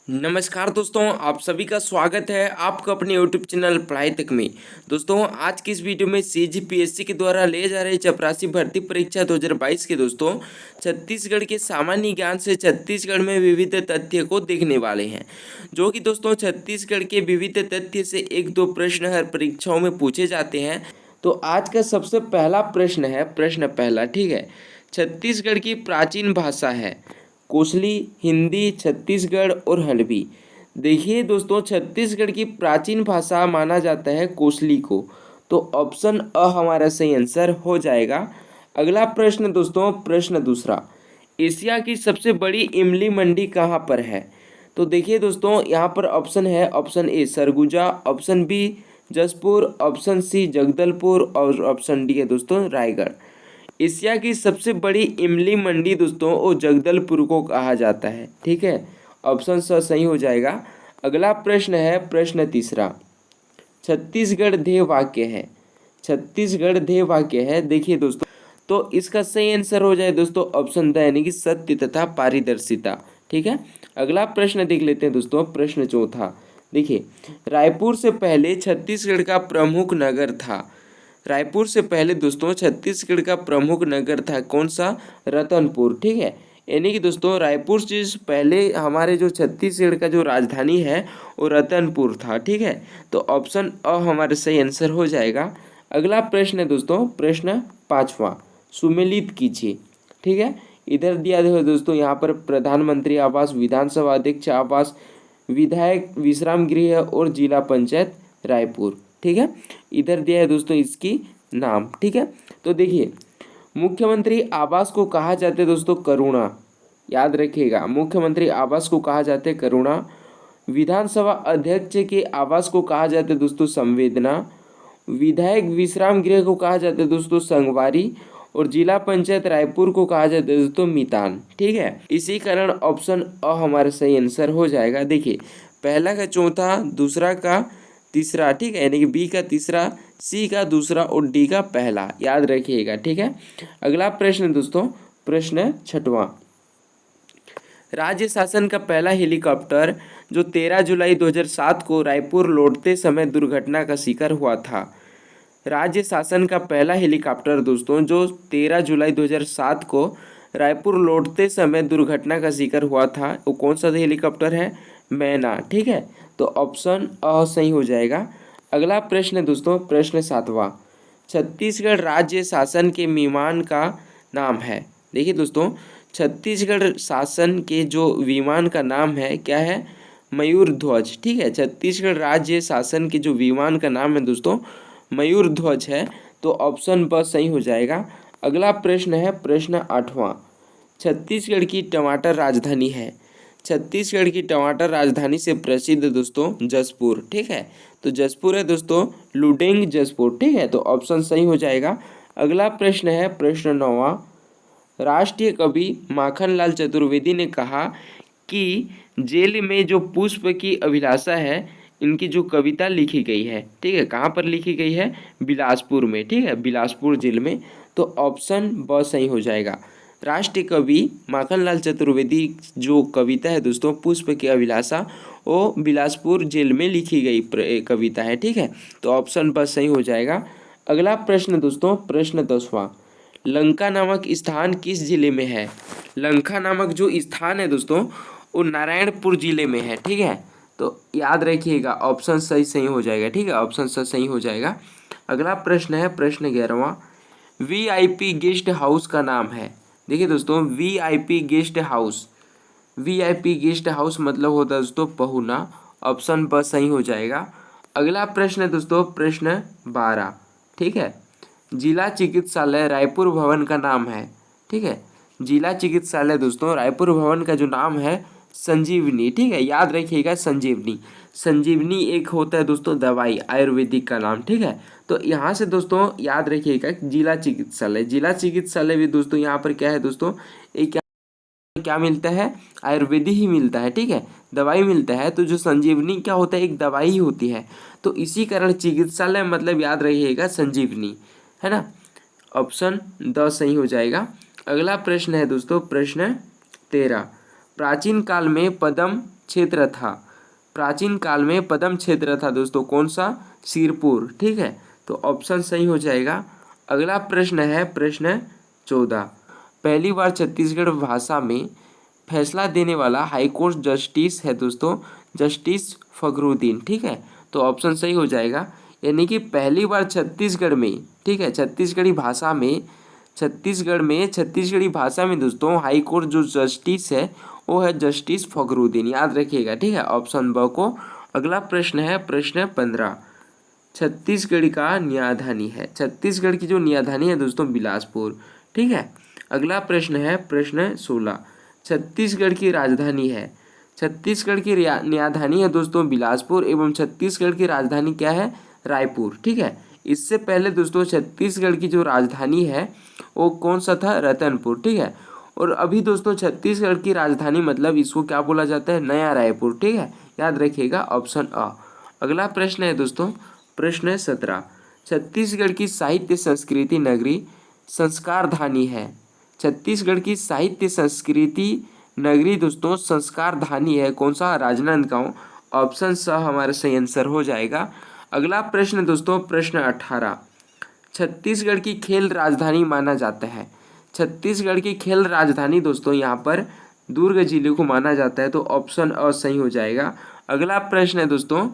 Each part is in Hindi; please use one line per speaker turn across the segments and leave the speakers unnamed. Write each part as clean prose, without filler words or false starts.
नमस्कार दोस्तों, आप सभी का स्वागत है आपका अपने यूट्यूब चैनल पढ़ाई तक में। दोस्तों, आज की इस वीडियो में सीजीपीएससी के द्वारा ले जा रहे चपरासी भर्ती परीक्षा 2022 के दोस्तों छत्तीसगढ़ के सामान्य ज्ञान से छत्तीसगढ़ में विविध तथ्य को देखने वाले हैं, जो कि दोस्तों छत्तीसगढ़ के विविध तथ्य से एक दो प्रश्न हर परीक्षाओं में पूछे जाते हैं। तो आज का सबसे पहला प्रश्न है, प्रश्न पहला, ठीक है। छत्तीसगढ़ की प्राचीन भाषा है कोसली, हिंदी, छत्तीसगढ़ और हड़बी। देखिए दोस्तों, छत्तीसगढ़ की प्राचीन भाषा माना जाता है कोसली को, तो ऑप्शन अ हमारा सही आंसर हो जाएगा। अगला प्रश्न दोस्तों, प्रश्न दूसरा, एशिया की सबसे बड़ी इमली मंडी कहाँ पर है? तो देखिए दोस्तों, यहाँ पर ऑप्शन है, option A Surguja, option B Jashpur, option C Jagdalpur और ऑप्शन डी है दोस्तों रायगढ़। एशिया की सबसे बड़ी इमली मंडी दोस्तों वो जगदलपुर को कहा जाता है, ठीक है। ऑप्शन स सही हो जाएगा। अगला प्रश्न है, प्रश्न तीसरा, छत्तीसगढ़ ध्येय वाक्य है, छत्तीसगढ़ ध्येय वाक्य है। देखिए दोस्तों, तो इसका सही आंसर हो जाए दोस्तों ऑप्शन द, यानी कि सत्य तथा पारदर्शिता, ठीक है। अगला प्रश्न देख लेते हैं दोस्तों, प्रश्न चौथा। देखिए, रायपुर से पहले छत्तीसगढ़ का प्रमुख नगर था। रायपुर से पहले दोस्तों छत्तीसगढ़ का प्रमुख नगर था कौन सा? रतनपुर, ठीक है। यानी कि दोस्तों रायपुर से पहले हमारे जो छत्तीसगढ़ का जो राजधानी है वो रतनपुर था, ठीक है। तो ऑप्शन अ हमारा सही आंसर हो जाएगा। अगला प्रश्न है दोस्तों, प्रश्न पाँचवा, सुमेलित कीजिए, ठीक है। इधर दिया है दोस्तों, यहाँ पर प्रधानमंत्री आवास, विधानसभा अध्यक्ष आवास, विधायक विश्राम गृह और जिला पंचायत रायपुर, ठीक है। इधर दिया है दोस्तों इसकी नाम, ठीक है। तो देखिए, मुख्यमंत्री आवास को कहा जाता है दोस्तों करुणा, याद रखिएगा, मुख्यमंत्री आवास को कहा जाता है करुणा। विधानसभा अध्यक्ष के आवास को कहा जाता है दोस्तों संवेदना। विधायक विश्राम गृह को कहा जाता है दोस्तों संगवारी। और जिला पंचायत रायपुर को कहा जाता है दोस्तों मितान, ठीक है। इसी कारण ऑप्शन अ हमारा सही आंसर हो जाएगा। देखिए, पहला का चौथा, दूसरा का तीसरा, ठीक है, यानी कि बी का तीसरा, सी का दूसरा और डी का पहला, याद रखिएगा, ठीक है। अगला प्रश्न दोस्तों, प्रश्न छठवां, राज्य शासन का पहला हेलीकॉप्टर जो 13 जुलाई 2007 को रायपुर लौटते समय दुर्घटना का शिकार हुआ था। राज्य शासन का पहला हेलीकॉप्टर दोस्तों जो 13 जुलाई 2007 को रायपुर लौटते समय दुर्घटना का शिकार हुआ था, वो कौन सा हेलीकॉप्टर है? मैना, ठीक है। तो ऑप्शन अ सही हो जाएगा। अगला प्रश्न है दोस्तों, प्रश्न सातवां, छत्तीसगढ़ राज्य शासन के विमान का नाम है। देखिए दोस्तों, छत्तीसगढ़ शासन के जो विमान का नाम है क्या है? मयूर ध्वज, ठीक है। छत्तीसगढ़ राज्य शासन के जो विमान का नाम है दोस्तों मयूर ध्वज है, तो ऑप्शन ब सही हो जाएगा। अगला प्रश्न है, प्रश्न आठवां, छत्तीसगढ़ की टमाटर राजधानी है। छत्तीसगढ़ की टमाटर राजधानी से प्रसिद्ध दोस्तों जसपुर, ठीक है। तो जसपुर है दोस्तों लुडेंग जसपुर, ठीक है। तो ऑप्शन सही हो जाएगा। अगला प्रश्न है, प्रश्न नौवां, राष्ट्रीय कवि माखनलाल चतुर्वेदी ने कहा कि जेल में जो पुष्प की अभिलाषा है, इनकी जो कविता लिखी गई है, ठीक है, कहाँ पर लिखी गई है? बिलासपुर में, ठीक है, बिलासपुर जेल में। तो ऑप्शन ब सही हो जाएगा। राष्ट्रीय कवि माखनलाल चतुर्वेदी जो कविता है दोस्तों पुष्प की अभिलाषा, वो बिलासपुर जेल में लिखी गई कविता है, ठीक है। तो ऑप्शन ब सही हो जाएगा। अगला प्रश्न दोस्तों, प्रश्न 10वां, लंका नामक स्थान किस जिले में है? लंका नामक जो स्थान है दोस्तों वो नारायणपुर जिले में है, ठीक है। तो याद रखिएगा, ऑप्शन सही हो जाएगा, ठीक है, ऑप्शन सही हो जाएगा। अगला प्रश्न है, प्रश्न 11वां, वीआईपी गेस्ट हाउस का नाम है। देखिए दोस्तों, VIP guest house, VIP guest house मतलब होता है दोस्तों पहुना। ऑप्शन ब सही हो जाएगा। अगला प्रश्न है दोस्तों, प्रश्न 12, ठीक है, जिला चिकित्सालय रायपुर भवन का नाम है, ठीक है। जिला चिकित्सालय दोस्तों रायपुर भवन का जो नाम है संजीवनी, ठीक है, याद रखिएगा संजीवनी। संजीवनी एक होता है दोस्तों दवाई, आयुर्वेदिक का नाम, ठीक है। तो यहाँ से दोस्तों याद रखिएगा जिला चिकित्सालय, जिला चिकित्सालय भी दोस्तों यहाँ पर क्या है दोस्तों, एक क्या मिलता है? आयुर्वेदिक ही मिलता है, ठीक है, दवाई मिलता है। तो जो संजीवनी क्या होता है? एक दवाई ही होती है। तो इसी कारण चिकित्सालय मतलब याद रखिएगा संजीवनी, है ना। ऑप्शन द सही हो जाएगा। अगला प्रश्न है दोस्तों, प्रश्न 13, प्राचीन काल में पद्म क्षेत्र था? प्राचीन काल में पद्म क्षेत्र था दोस्तों, कौन सा? सिरपुर। ठीक है, तो ऑप्शन सही हो जाएगा। अगला प्रश्न है प्रश्न 14। पहली बार छत्तीसगढ़ भाषा में फैसला देने वाला हाईकोर्ट जस्टिस है दोस्तों जस्टिस फखरुद्दीन। ठीक है, तो ऑप्शन सही हो जाएगा। यानी कि पहली बार छत्तीसगढ़ में, ठीक है, छत्तीसगढ़ी भाषा में दोस्तों हाई कोर्ट जो जस्टिस है वो है जस्टिस फखरुद्दीन, याद रखिएगा। ठीक है, ऑप्शन ब को। अगला प्रश्न है प्रश्न 15। छत्तीसगढ़ का न्यायधानी है, छत्तीसगढ़ की जो न्यायधानी है दोस्तों बिलासपुर। ठीक है, अगला प्रश्न है प्रश्न 16। छत्तीसगढ़ की राजधानी है, छत्तीसगढ़ की न्यायधानी है दोस्तों बिलासपुर एवं छत्तीसगढ़ की राजधानी क्या है? रायपुर। ठीक है, इससे पहले दोस्तों छत्तीसगढ़ की जो राजधानी है वो कौन सा था? रतनपुर। ठीक है, और अभी दोस्तों छत्तीसगढ़ की राजधानी मतलब इसको क्या बोला जाता है? नया रायपुर। ठीक है, याद रखिएगा ऑप्शन अ। अगला प्रश्न है दोस्तों प्रश्न 17। छत्तीसगढ़ की साहित्य संस्कृति नगरी संस्कारधानी है, छत्तीसगढ़ की साहित्य संस्कृति नगरी दोस्तों संस्कारधानी है, कौन सा? राजनांदगांव। ऑप्शन स हमारा सही आंसर हो जाएगा। अगला प्रश्न दोस्तों प्रश्न 18। छत्तीसगढ़ की खेल राजधानी माना जाता है, छत्तीसगढ़ की खेल राजधानी दोस्तों यहाँ पर दुर्ग जिले को माना जाता है, तो ऑप्शन अ सही हो जाएगा। अगला प्रश्न है दोस्तों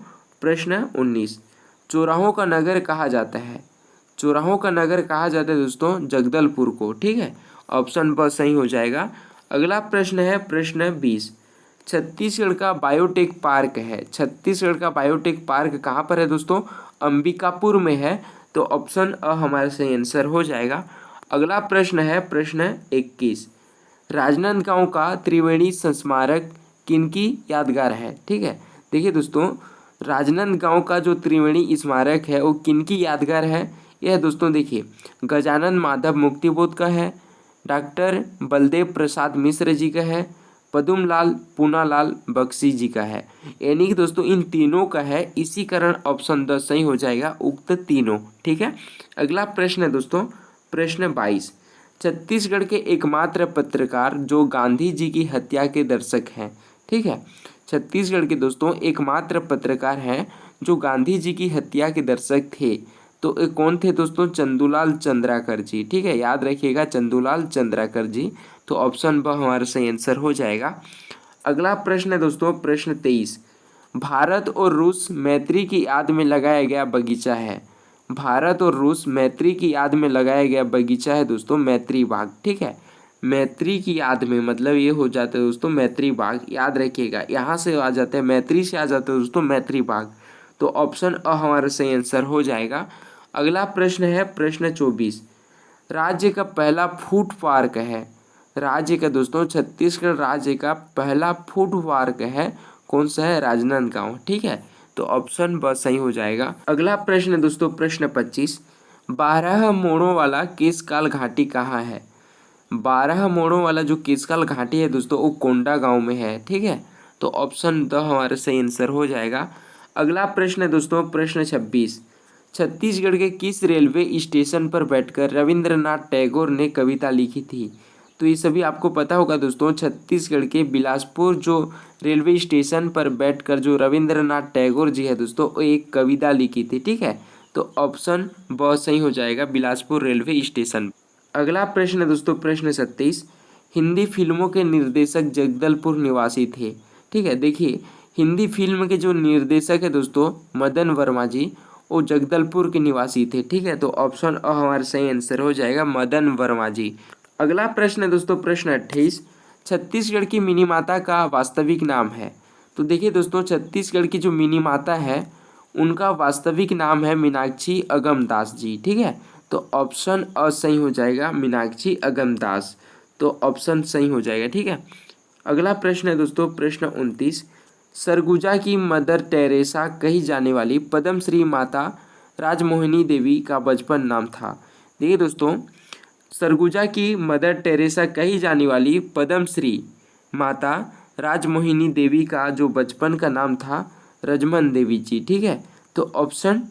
प्रश्न 19। चौराहों का नगर कहा जाता है, चौराहों का नगर कहा जाता है दोस्तों जगदलपुर को। ठीक है, ऑप्शन ब सही हो जाएगा। अगला प्रश्न है प्रश्न 20। छत्तीसगढ़ का बायोटेक पार्क है, छत्तीसगढ़ का बायोटेक पार्क कहाँ पर है दोस्तों? अंबिकापुर में है, तो ऑप्शन अ हमारा सही आंसर हो जाएगा। अगला प्रश्न है प्रश्न 21। राजनांदगांव का त्रिवेणी स्मारक किनकी यादगार है? ठीक है, देखिए दोस्तों राजनांदगांव का जो त्रिवेणी स्मारक है वो किनकी यादगार है? यह दोस्तों देखिए गजानन माधव मुक्तिबोध का है, डॉक्टर बलदेव प्रसाद मिश्र जी का है, पदुमलाल पूनालाल बख्शी जी का है। यानी कि दोस्तों इन तीनों का है, इसी कारण ऑप्शन 10 सही हो जाएगा, उक्त तीनों। ठीक है, अगला प्रश्न है दोस्तों प्रश्न 22। छत्तीसगढ़ के एकमात्र पत्रकार जो गांधी जी की हत्या के दर्शक हैं। ठीक है, छत्तीसगढ़ के दोस्तों एकमात्र पत्रकार हैं जो गांधी जी की हत्या के दर्शक थे, तो ये कौन थे दोस्तों? चंदूलाल चंद्राकर जी। ठीक है, याद रखिएगा चंदूलाल चंद्राकर जी, तो ऑप्शन ब हमारा सही आंसर हो जाएगा। अगला प्रश्न है दोस्तों प्रश्न 23। भारत और रूस मैत्री की याद में लगाया गया बगीचा है, भारत और रूस मैत्री की याद में लगाया गया बगीचा है दोस्तों मैत्री बाग। ठीक है, मैत्री की याद में मतलब ये हो जाता है दोस्तों मैत्री बाग, याद रखिएगा यहाँ से आ जाता है मैत्री से आ जाता है दोस्तों मैत्री बाग, तो ऑप्शन अ हमारा सही आंसर हो जाएगा। अगला प्रश्न है प्रश्न 24। राज्य का पहला फूड पार्क है, राज्य का दोस्तों छत्तीसगढ़ राज्य का पहला फूड पार्क है, कौन सा है? राजनांदगांव। ठीक है, तो ऑप्शन ब सही हो जाएगा। अगला प्रश्न है दोस्तों प्रश्न 25। 12 मोड़ों वाला केशकाल घाटी कहाँ है? 12 मोड़ों वाला जो केशकाल घाटी है दोस्तों वो कोंडा गांव में है। ठीक है, तो ऑप्शन द हमारा सही आंसर हो जाएगा। अगला प्रश्न है दोस्तों प्रश्न 26। छत्तीसगढ़ के किस रेलवे स्टेशन पर बैठकर रविंद्रनाथ टैगोर ने कविता लिखी थी? तो ये सभी आपको पता होगा दोस्तों, छत्तीसगढ़ के बिलासपुर जो रेलवे स्टेशन पर बैठकर जो रविंद्रनाथ टैगोर जी है दोस्तों वो एक कविता लिखी थी। ठीक है, तो ऑप्शन ब सही हो जाएगा बिलासपुर रेलवे स्टेशन। अगला प्रश्न है दोस्तों प्रश्न 27। हिंदी फिल्मों के निर्देशक जगदलपुर निवासी थे। ठीक है, देखिए हिंदी फिल्म के जो निर्देशक है दोस्तों मदन वर्मा जी, वो जगदलपुर के निवासी थे। ठीक है, तो ऑप्शन अ हमारा सही आंसर हो जाएगा मदन वर्मा जी। अगला प्रश्न है दोस्तों प्रश्न 28। छत्तीसगढ़ की मिनी माता का वास्तविक नाम है? तो देखिए दोस्तों छत्तीसगढ़ की जो मिनी माता है उनका वास्तविक नाम है मीनाक्षी अगमदास जी। ठीक है, तो ऑप्शन अ सही हो जाएगा मीनाक्षी अगमदास, तो ऑप्शन सही हो जाएगा। ठीक है, अगला प्रश्न है दोस्तों प्रश्न 29। सरगुजा की मदर टेरेसा कही जाने वाली पद्मश्री माता राजमोहिनी देवी का बचपन नाम था? देखिए दोस्तों सरगुजा की मदर टेरेसा कही जाने वाली पद्मश्री माता राजमोहिनी देवी का जो बचपन का नाम था रजमन देवी जी। ठीक है, तो ऑप्शन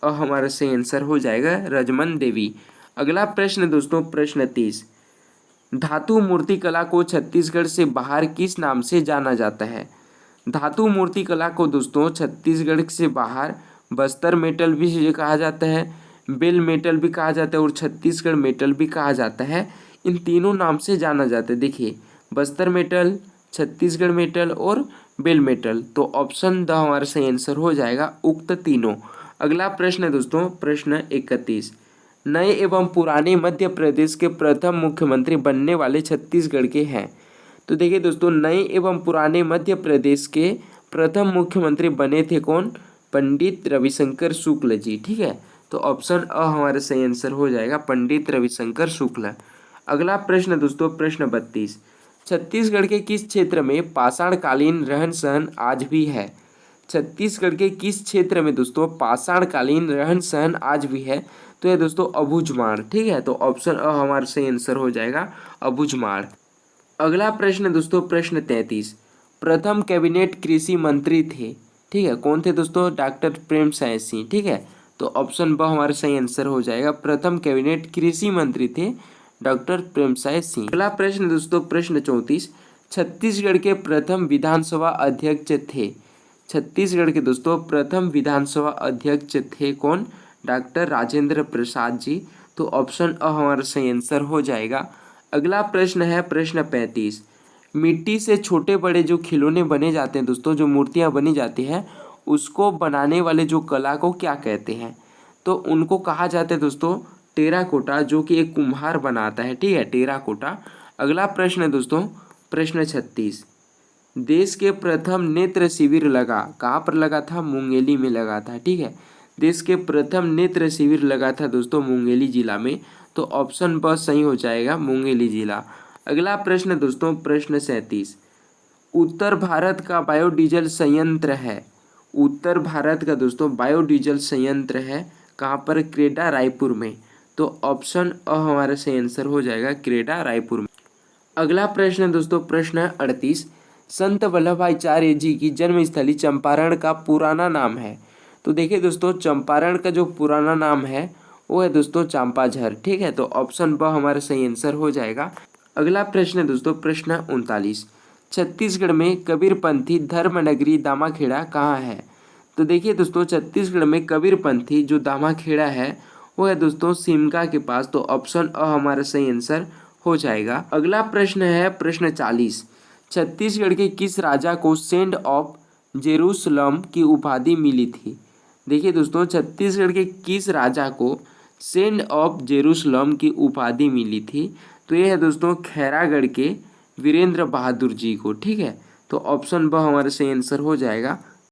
अ हमारा सही आंसर हो जाएगा रजमन देवी। अगला प्रश्न दोस्तों प्रश्न 30। धातु मूर्ति कला को छत्तीसगढ़ से बाहर किस नाम से जाना जाता है? धातु मूर्ति कला को दोस्तों छत्तीसगढ़ से बाहर बस्तर मेटल भी कहा जाता है, बेल मेटल भी कहा जाता है और छत्तीसगढ़ मेटल भी कहा जाता है। इन तीनों नाम से जाना जाता है। देखिए, बस्तर मेटल, छत्तीसगढ़ मेटल और बेल मेटल। तो ऑप्शन द हमारा सही आंसर हो जाएगा उक्त तीनों। अगला प्रश्न है दोस्तों, प्रश्न 31। नए एवं पुराने मध्य प्रदेश के प्रथम मुख्यमंत्री बनने वाले छत्तीसगढ़ के हैं। तो देखिए दोस्तों, नए एवं पुराने मध्य प्रदेश के प्रथम मुख्यमंत्री बने थे कौन? पंडित रविशंकर शुक्ल जी। ठीक है, तो ऑप्शन अ हमारा सही आंसर हो जाएगा, पंडित रविशंकर शुक्ल। अगला प्रश्न दोस्तों, प्रश्न 32। छत्तीसगढ़ के किस क्षेत्र में पाषाणकालीन रहन सहन आज भी है? छत्तीसगढ़ के किस क्षेत्र में दोस्तों पाषाणकालीन रहन सहन आज भी है? तो ये दोस्तों अबूझमाड़। ठीक है, तो ऑप्शन अ हमारा सही आंसर हो जाएगा, अबूझमाड़। अगला प्रश्न दोस्तों, प्रश्न 33। प्रथम कैबिनेट कृषि मंत्री थे। ठीक है, कौन थे दोस्तों? डॉक्टर प्रेमसाय सिंह। ठीक है, तो ऑप्शन ब हमारा सही आंसर हो जाएगा, प्रथम कैबिनेट कृषि मंत्री थे डॉक्टर प्रेमसाय सिंह। अगला प्रश्न दोस्तों, प्रश्न 34। छत्तीसगढ़ के प्रथम विधानसभा अध्यक्ष थे। छत्तीसगढ़ के दोस्तों प्रथम विधानसभा अध्यक्ष थे कौन? डॉक्टर राजेंद्र प्रसाद जी। तो ऑप्शन अ हमारा सही आंसर हो जाएगा। अगला प्रश्न है प्रश्न 35। मिट्टी से छोटे बड़े जो खिलौने बने जाते हैं दोस्तों, जो मूर्तियां बनी जाती हैं, उसको बनाने वाले जो कला को क्या कहते हैं? तो उनको कहा जाता है दोस्तों टेराकोटा, जो कि एक कुम्हार बनाता है। ठीक है, टेराकोटा। अगला प्रश्न है दोस्तों, प्रश्न 36। देश के प्रथम नेत्र शिविर लगा, कहाँ पर लगा था? मुंगेली में लगा था। ठीक है, देश के प्रथम नेत्र शिविर लगा था दोस्तों मुंगेली जिला में। तो ऑप्शन ब सही हो जाएगा, मुंगेली जिला। अगला प्रश्न दोस्तों, प्रश्न 37। उत्तर भारत का बायोडीजल संयंत्र है। उत्तर भारत का दोस्तों बायोडीजल संयंत्र है कहाँ पर? क्रेडा, रायपुर में। तो ऑप्शन अ हमारा सही आंसर हो जाएगा, क्रेडा, रायपुर में। अगला प्रश्न दोस्तों, प्रश्न 38। संत वल्लभाचार्य जी की जन्मस्थली चंपारण का पुराना नाम है। तो देखिए दोस्तों, चंपारण का जो पुराना नाम है वो है दोस्तों चांपाझर। ठीक है, तो ऑप्शन ब हमारा सही आंसर हो जाएगा। अगला प्रश्न दोस्तों, प्रश्न 39। छत्तीसगढ़ में कबीरपंथी धर्मनगरी दामाखेड़ा कहाँ है? तो देखिए दोस्तों, छत्तीसगढ़ में कबीरपंथी जो दामाखेड़ा है वो है दोस्तों सिमगा के पास। तो ऑप्शन अ हमारा सही आंसर हो जाएगा। अगला प्रश्न है प्रश्न 40। छत्तीसगढ़ के किस राजा को सेंड ऑफ जेरूसलम की उपाधि मिली थी? देखिए दोस्तों, छत्तीसगढ़ के किस राजा को सेंड ऑफ जेरूसलम की उपाधि मिली थी? तो ये है दोस्तों खैरागढ़ के वीरेंद्र बहादुर जी को। ठीक है, तो ऑप्शन ब हमारा सही आंसर हो जाएगा,